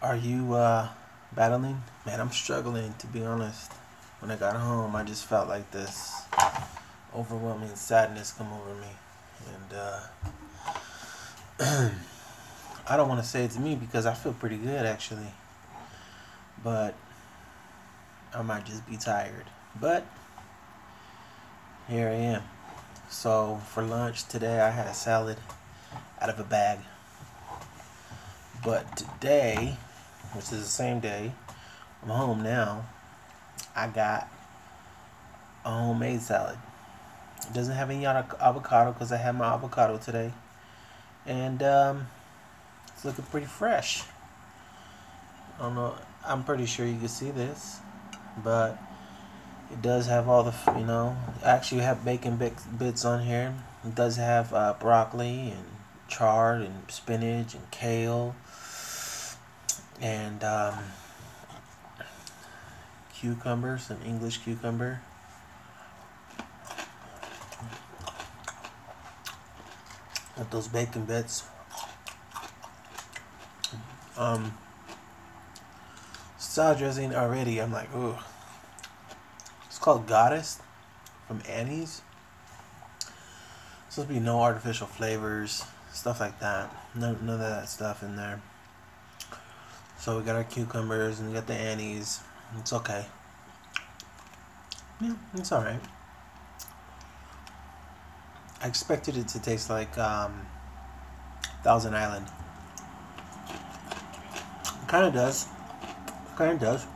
Are you battling? Man, I'm struggling to be honest. When I got home, I just felt like this overwhelming sadness come over me. And I don't want to say it's me because I feel pretty good actually. But I might just be tired. But here I am. So for lunch today, I had a salad out of a bag. But today, which is the same day, I'm home now. I got a homemade salad. It doesn't have any avocado because I had my avocado today, and it's looking pretty fresh. I don't know. I'm pretty sure you can see this, but it does have all the Actually, have bacon bits on here. It does have broccoli and chard and spinach and kale and cucumber, some English cucumber. With those bacon bits. Salad dressing already. I'm like, ooh. It's called Goddess from Annie's. Supposed to be no artificial flavors, stuff like that. None of that stuff in there. So we got our cucumbers and we got the Annie's. It's okay. Yeah, it's alright. I expected it to taste like Thousand Island. It kind of does. It kind of does.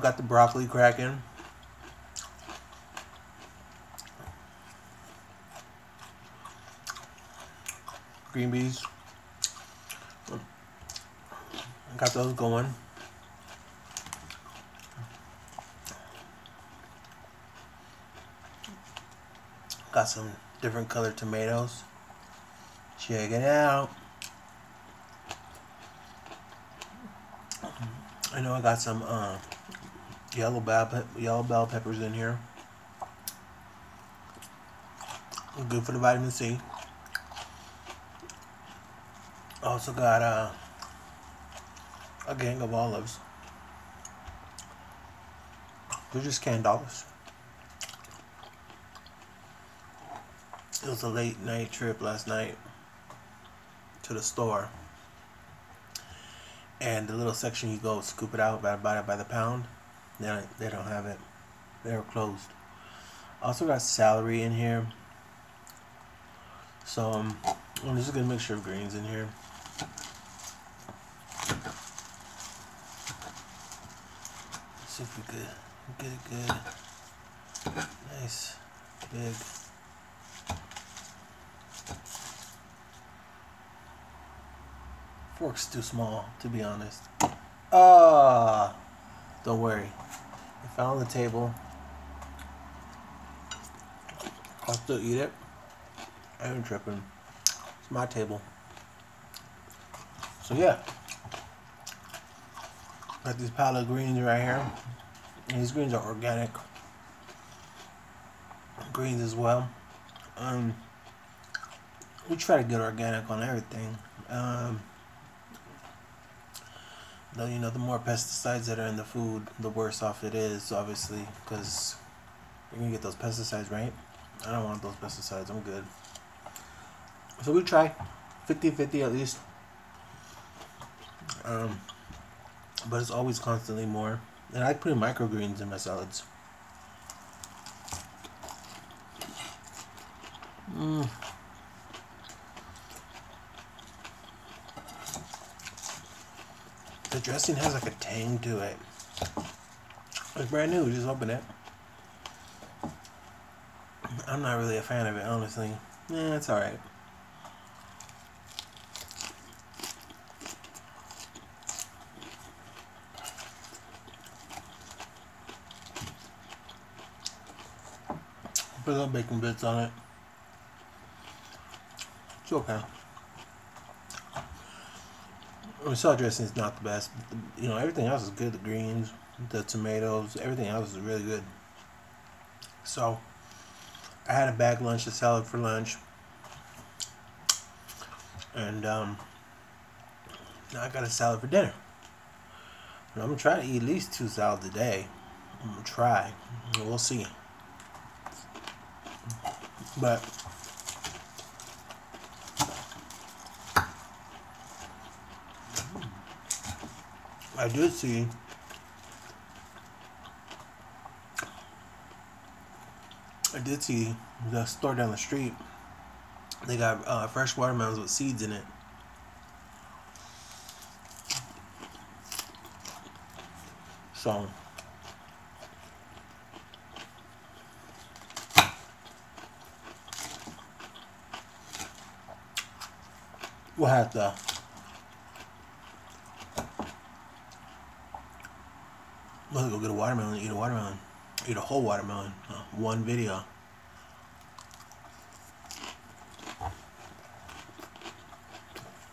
Got the broccoli cracking. Green beans. Got those going. Got some different colored tomatoes. Check it out. I got some yellow bell peppers in here. Good for the vitamin C. Also got a gang of olives. They're just canned olives. It was a late night trip last night to the store. And the little section you go scoop it out, buy it by the pound. They don't have it. They're closed. Also got celery in here. So this is a good mixture of greens in here. Let's see if we could get it good. Nice, big. Fork's too small, to be honest. Don't worry. It fell on the table. I'll still eat it. I ain't tripping. It's my table. So yeah. Got these pile of greens right here. And these greens are organic. Greens as well. We try to get organic on everything. The more pesticides that are in the food, the worse off it is, obviously, because you're gonna get those pesticides, right? I don't want those pesticides. I'm good. So we try 50-50 at least. But it's always constantly more. And I like putting microgreens in my salads. The dressing has like a tang to it. It's brand new, just open it. I'm not really a fan of it, honestly. Yeah, it's alright. Put little bacon bits on it. It's okay. Salad dressing is not the best. Everything else is good. The greens, the tomatoes, everything else is really good. So, I had a bag lunch, a salad for lunch, and Now I got a salad for dinner. And I'm gonna try to eat at least 2 salads a day. I'm gonna try. We'll see. But I did see the store down the street. They got fresh watermelons with seeds in it. So we'll have to go get a watermelon, eat a watermelon, eat a whole watermelon. One video.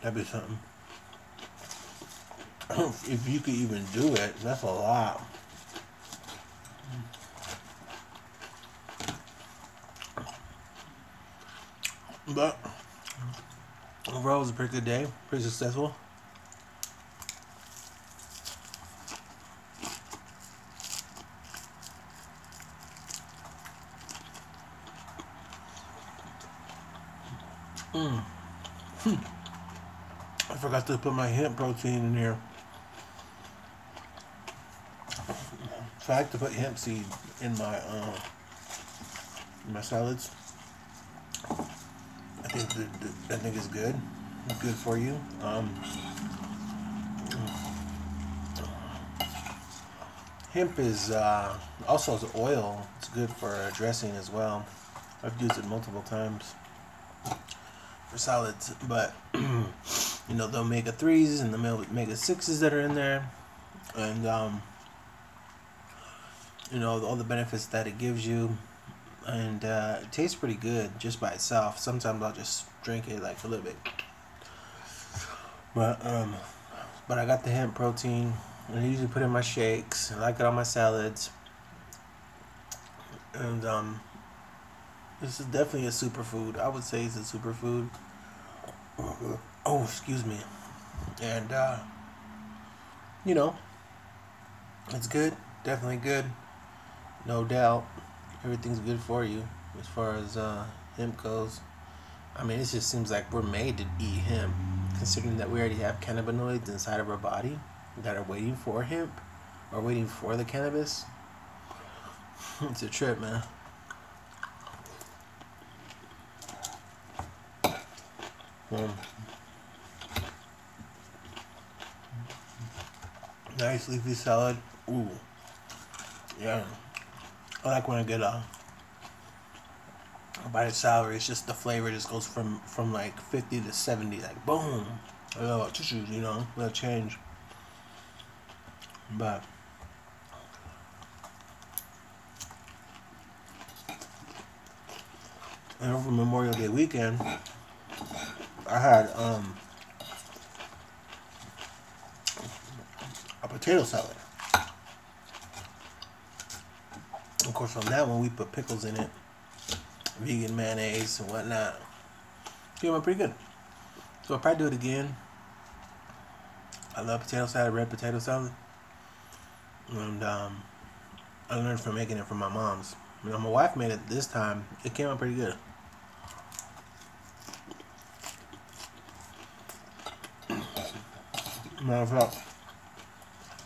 That'd be something. If you could even do it, that's a lot. But overall, it was a pretty good day, pretty successful. I forgot to put my hemp protein in here. So I like to put hemp seed in my salads. I think it's good. It's good for you. Hemp is also as oil. It's good for dressing as well. I've used it multiple times for salads, but you know, the omega-3s and the omega-6s that are in there, and you know, all the benefits that it gives you, and it tastes pretty good just by itself. Sometimes I'll just drink it like a little bit, but I got the hemp protein, and I usually put it in my shakes. I like it on my salads, and this is definitely a superfood. I would say it's a superfood. Oh, excuse me. And you know, it's good. Definitely good. No doubt. Everything's good for you as far as hemp goes. I mean, it just seems like we're made to eat hemp, considering that we already have cannabinoids inside of our body that are waiting for hemp or waiting for the cannabis. It's a trip, man. Nice leafy salad. Ooh. Yeah. I like when I get a bite of celery. It's just the flavor just goes from like 50 to 70. Like, boom. I love tissues, you know. Little change. But and over Memorial Day weekend, I had a potato salad. Of course, on that one we put pickles in it, vegan mayonnaise and whatnot. It went pretty good. So I'll probably do it again. I love potato salad, red potato salad, and I learned from making it from my mom's. You know, my wife made it this time. It came out pretty good.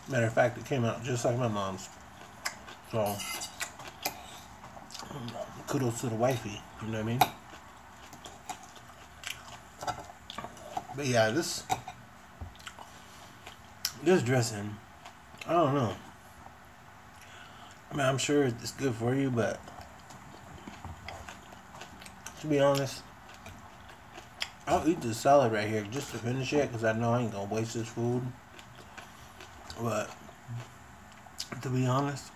Matter of fact, it came out just like my mom's. So, kudos to the wifey. You know what I mean? But yeah, this dressing, I don't know. I mean, I'm sure it's good for you, but to be honest, I'll eat this salad right here just to finish it, because I know I ain't gonna waste this food. But to be honest,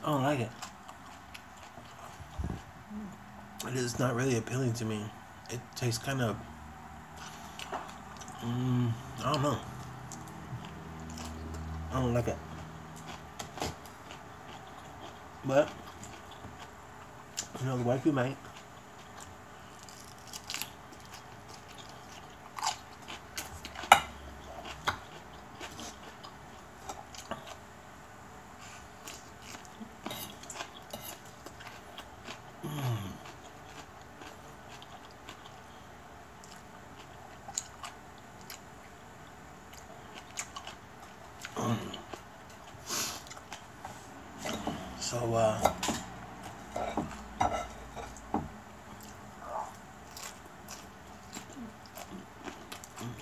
I don't like it. It is not really appealing to me. It tastes kind of, I don't know. I don't like it. But, you know, the wife you might. So,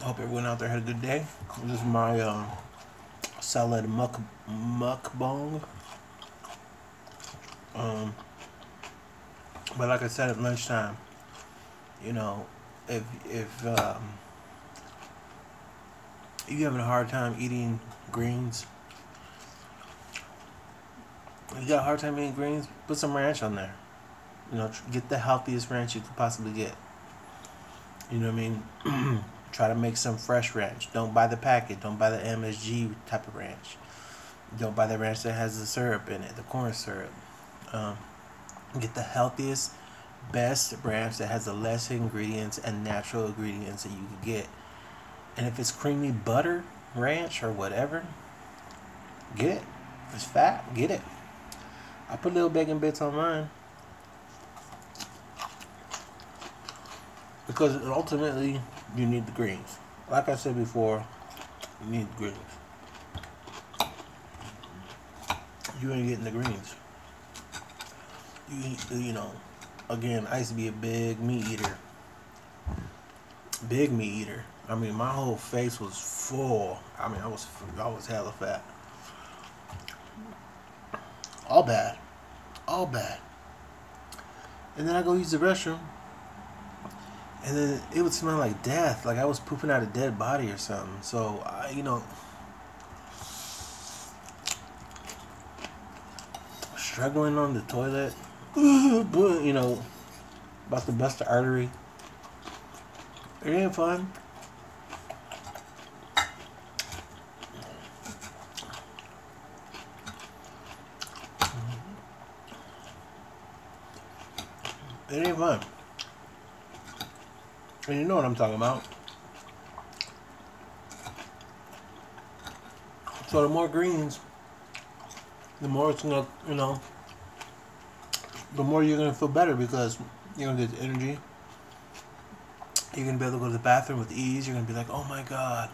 hope everyone out there had a good day. This is my salad mukbang. But like I said at lunchtime, you know, if you're having a hard time eating greens, you got a hard time eating greens, put some ranch on there. You know, get the healthiest ranch you could possibly get. You know what I mean? Try to make some fresh ranch. Don't buy the packet. Don't buy the MSG type of ranch. Don't buy the ranch that has the syrup in it, the corn syrup. Get the healthiest, best ranch that has the less ingredients and natural ingredients that you can get. And if it's creamy butter ranch or whatever, get it. If it's fat, get it. I put little bacon bits on mine. Because ultimately, you need the greens. Like I said before, you need the greens. You ain't getting the greens. You know, again, I used to be a big meat eater. Big meat eater. I mean, my whole face was full. I mean, I was hella fat. All bad. All bad. And then I go use the restroom. And then it would smell like death. Like I was pooping out a dead body or something. So, you know, struggling on the toilet. You know, about to bust the artery. It ain't fun. It ain't fun. And you know what I'm talking about. So the more greens, the more it's gonna, you know, the more you're gonna feel better because you're gonna get the energy. You're gonna be able to go to the bathroom with ease. You're gonna be like, oh my God,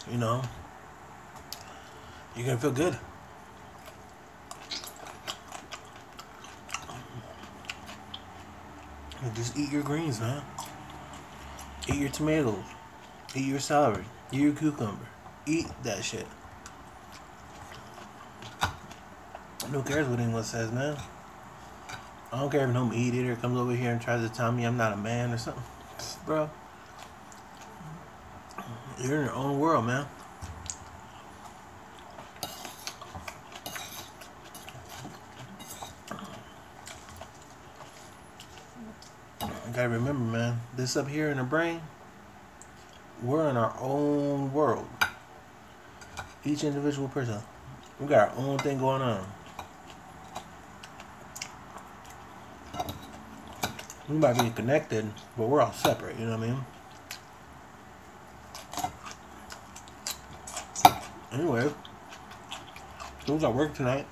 you know. You're gonna feel good. And just eat your greens, man. Eat your tomatoes. Eat your celery. Eat your cucumber. Eat that shit. Who cares what anyone says, man? I don't care if no meat eater comes over here and tries to tell me I'm not a man or something. Bro, you're in your own world, man. You gotta remember, man, this up here in the brain, we're in our own world. Each individual person. We got our own thing going on. We might be connected, but we're all separate, you know what I mean? Anyway, as soon as I work tonight,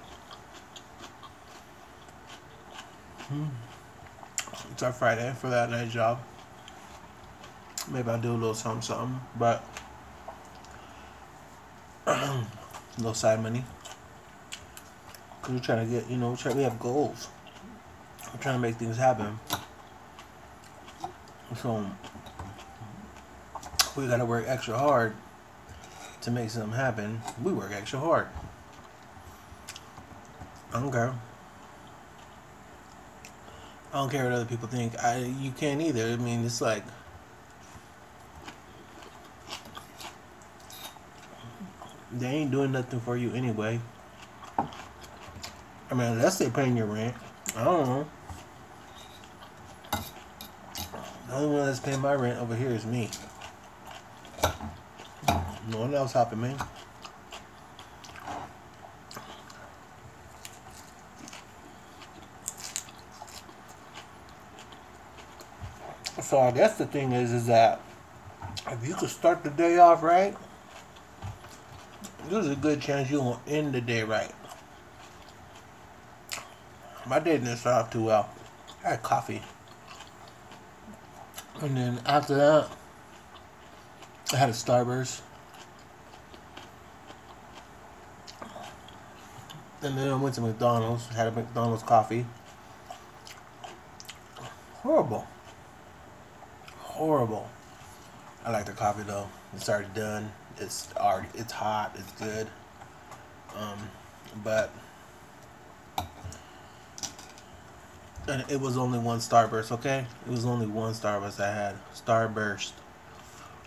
it's our Friday for that night job. Maybe I'll do a little something, but a little side money. Cause we're trying to get, you know, we have goals. We're trying to make things happen. So we gotta work extra hard to make something happen. We work extra hard. I don't care. I don't care what other people think. You can't either. I mean, it's like they ain't doing nothing for you anyway. I mean, unless they're paying your rent. I don't know. The only one that's paying my rent over here is me. No one else helping me. So I guess the thing is that if you could start the day off right, there's a good chance you won't end the day right. My day didn't start off too well. I had coffee. And then after that, I had a Starburst. And then I went to McDonald's, had a McDonald's coffee. Horrible. Horrible. I like the coffee though. It's already done. It's hot. It's good. But and it was only one Starburst, okay? It was only one Starburst I had. Starburst.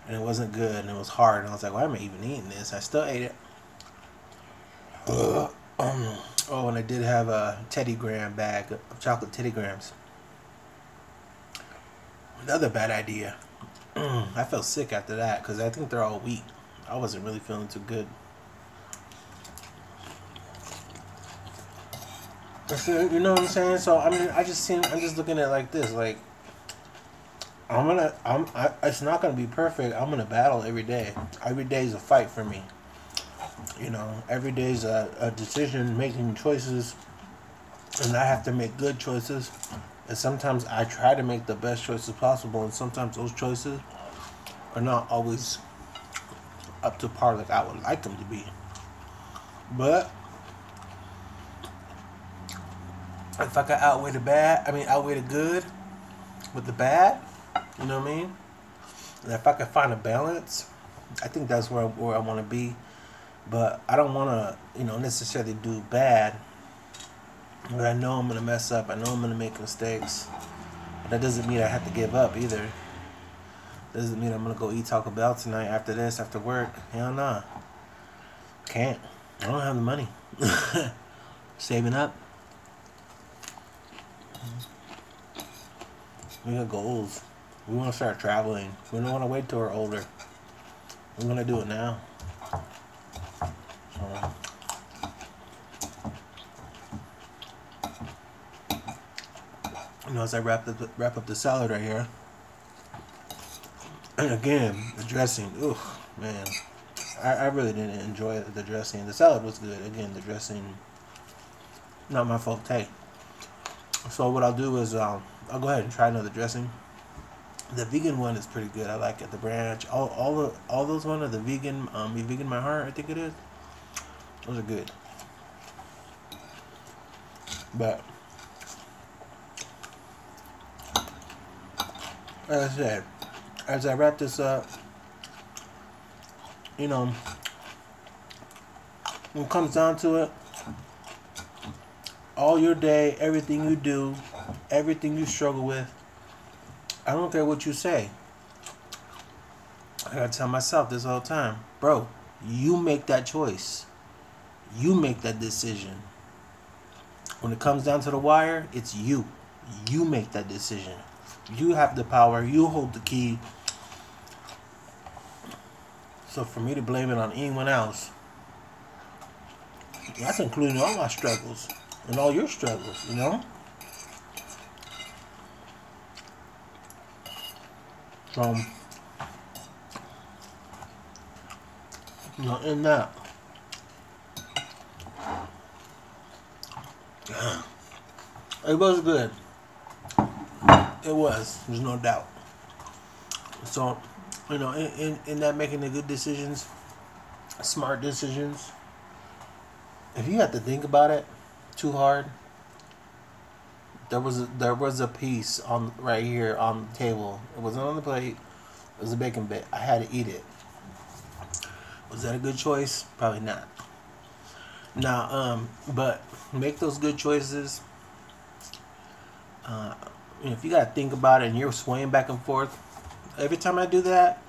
And it wasn't good and it was hard. And I was like, why am I even eating this? I still ate it. Oh, and I did have a Teddy Graham bag of chocolate Teddy Grahams. Another bad idea. I felt sick after that because I think they're all wheat. I wasn't really feeling too good. You know what I'm saying? So I mean, I'm just looking at it like this. Like, it's not gonna be perfect. I'm gonna battle every day. Every day is a fight for me. You know, every day is a decision, making choices, and I have to make good choices. And sometimes I try to make the best choices possible, and sometimes those choices are not always up to par like I would like them to be. But if I can outweigh the good with the bad, you know what I mean? And if I can find a balance, I think that's where I want to be. But I don't want to, necessarily do bad. But I know I'm going to mess up. I know I'm going to make mistakes. But that doesn't mean I have to give up either. Doesn't mean I'm going to go eat Taco Bell tonight after this, after work. Hell nah. Can't. I don't have the money. Saving up. We got goals. We want to start traveling. We don't want to wait till we're older. We're going to do it now. As I wrap up the salad right here, and again the dressing. Ooh, man, I really didn't enjoy the dressing. The salad was good. Again, the dressing, not my forte. So what I'll do is I'll go ahead and try another dressing. The vegan one is pretty good. I like it. The Branch, all those one are the vegan. Me Vegan My Heart, I think it is. Those are good. But as I said, as I wrap this up, when it comes down to it, all your day, everything you do, everything you struggle with, I don't care what you say. I gotta tell myself this all the time. Bro, you make that choice. You make that decision. When it comes down to the wire, it's you. You make that decision. You have the power. You hold the key. So for me to blame it on anyone else, that's including all my struggles and all your struggles, in that, it was good. It was. There's no doubt. So, in that, making the good decisions, smart decisions, if you have to think about it too hard, there was a piece on right here on the table. It wasn't on the plate. It was a bacon bit. I had to eat it. Was that a good choice? Probably not. Now, but make those good choices. If you gotta think about it and you're swaying back and forth, every time I do that,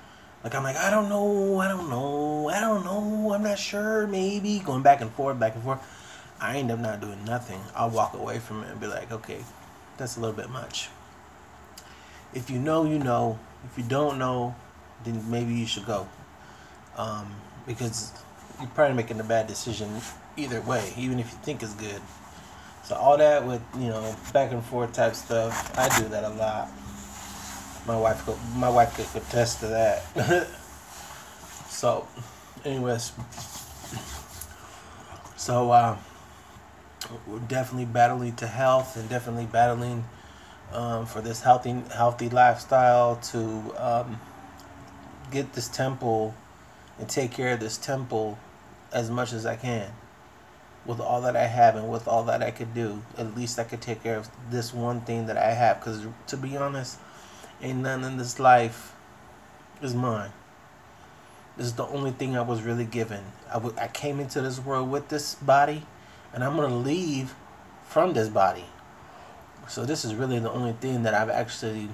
I'm like, I don't know, I'm not sure, maybe, going back and forth, I end up not doing nothing. I'll walk away from it and be like, okay, that's a little bit much. If you know, you know. If you don't know, then maybe you should go. Because you're probably making a bad decision either way, even if you think it's good. So all that with, back and forth type stuff, I do that a lot. My wife could attest to that. So, anyways, we're definitely battling to health and definitely battling for this healthy lifestyle, to get this temple and take care of this temple as much as I can. With all that I have and with all that I could do, at least I could take care of this one thing that I have. Because to be honest, ain't nothing in this life is mine. This is the only thing I was really given. I came into this world with this body, and I'm going to leave from this body. So this is really the only thing that I've actually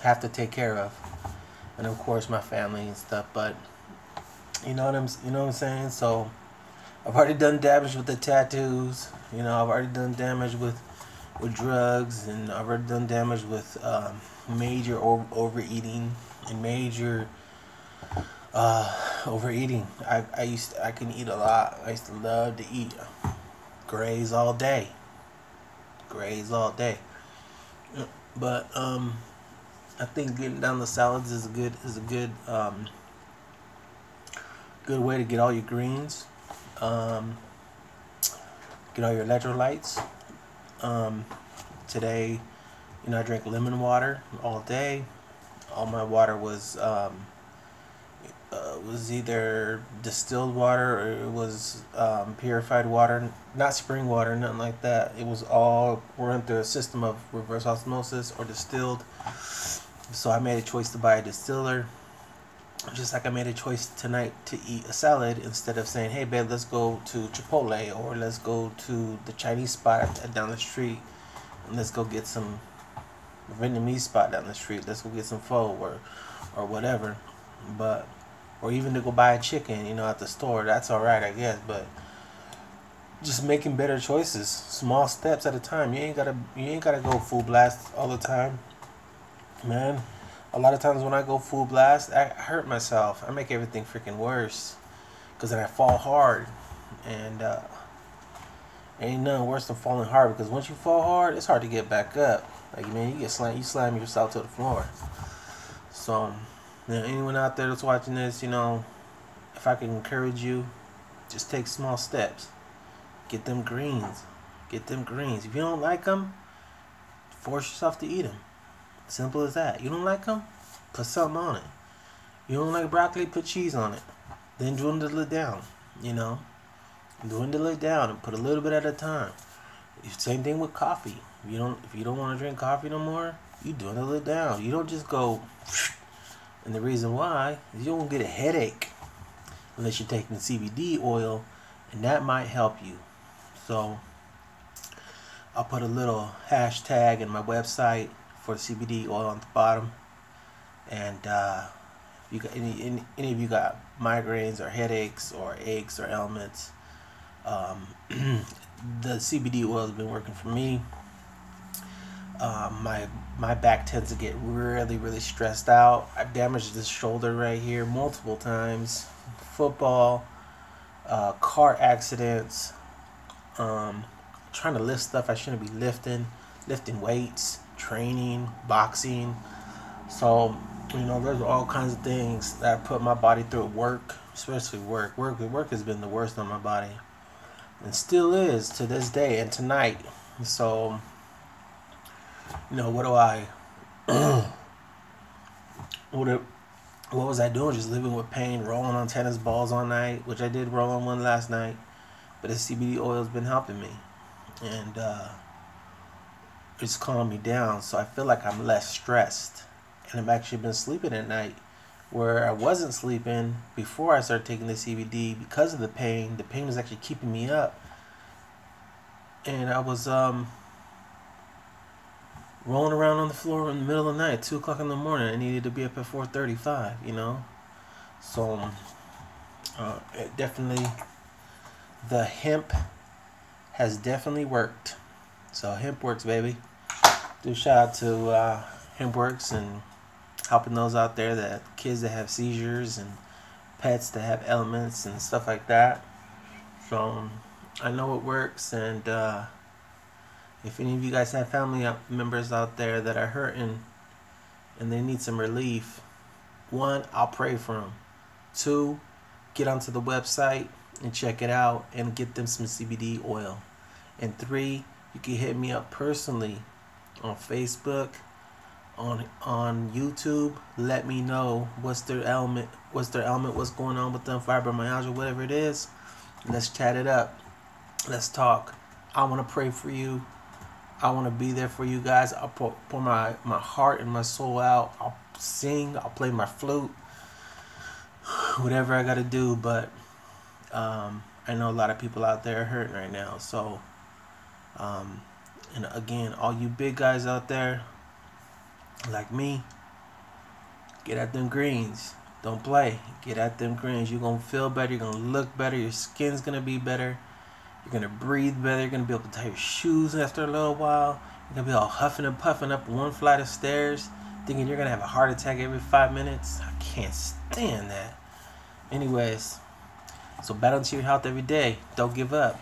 have to take care of. And of course my family and stuff. But you know what I'm saying? So I've already done damage with the tattoos. You know, I've already done damage with drugs, and I've already done damage with major overeating and major overeating. I can eat a lot. I used to love to eat graze all day. But I think getting down the salads is a good way to get all your greens. Get all your electrolytes. Today, I drank lemon water all day. All my water was either distilled water or it was purified water, not spring water, nothing like that. It was all run through a system of reverse osmosis or distilled. So I made a choice to buy a distiller. Just like I made a choice tonight to eat a salad instead of saying, hey babe, let's go to Chipotle or let's go to the Chinese spot down the street and let's go get some Vietnamese spot down the street. Let's go get some pho or whatever. But or even to go buy a chicken, at the store. That's alright, I guess. But just making better choices, small steps at a time. You ain't gotta go full blast all the time, man. A lot of times when I go full blast, I hurt myself. I make everything freaking worse because then I fall hard, and ain't nothing worse than falling hard, because once you fall hard, it's hard to get back up. Like, man, you slam yourself to the floor. So, anyone out there that's watching this, if I can encourage you, just take small steps. Get them greens. If you don't like them, force yourself to eat them. Simple as that. You don't like them? Put something on it. You don't like broccoli? Put cheese on it. Then dwindle it down. Dwindle it down and put a little bit at a time. Same thing with coffee. If you don't want to drink coffee no more, you dwindle it down. You don't just go. And the reason why is you don't get a headache unless you're taking CBD oil, and that might help you. So I'll put a little hashtag in my website for CBD oil on the bottom. And if you got any of you got migraines or headaches or aches or ailments, the CBD oil has been working for me. My back tends to get really, really stressed out. I've damaged this shoulder right here multiple times. Football, car accidents, trying to lift stuff I shouldn't be lifting weights, training, boxing. So, there's all kinds of things that I put my body through at work, especially work. Work has been the worst on my body, and still is to this day and tonight. So, what do I? what was I doing? Just living with pain, rolling on tennis balls all night, which I did roll on one last night. But the CBD oil has been helping me, and it's calmed me down. So I feel like I'm less stressed, and I've actually been sleeping at night, where I wasn't sleeping before I started taking the CBD because of the pain. The pain was actually keeping me up, and I was rolling around on the floor in the middle of the night, 2 o'clock in the morning. I needed to be up at 4:35. So it definitely, the hemp has definitely worked. So hemp works, baby. Do a shout out to Hemp Works and helping those out there, that kids that have seizures and pets that have ailments and stuff like that. So I know it works, and if any of you guys have family members out there that are hurting and they need some relief, 1, I'll pray for them. 2, get onto the website and check it out and get them some CBD oil. And 3, you can hit me up personally on Facebook, on YouTube. Let me know what's their ailment, what's going on with them, fibromyalgia, whatever it is. Let's chat it up. Let's talk. I want to pray for you. I want to be there for you guys. I'll pour my heart and my soul out. I'll sing. I'll play my flute. Whatever I got to do. But I know a lot of people out there are hurting right now. So, and again, all you big guys out there, like me, get at them greens. Don't play. Get at them greens. You're going to feel better. You're going to look better. Your skin's going to be better. You're going to breathe better. You're going to be able to tie your shoes after a little while. You're going to be all huffing and puffing up one flight of stairs, thinking you're going to have a heart attack every 5 minutes. I can't stand that. Anyways, so battle to your health every day. Don't give up.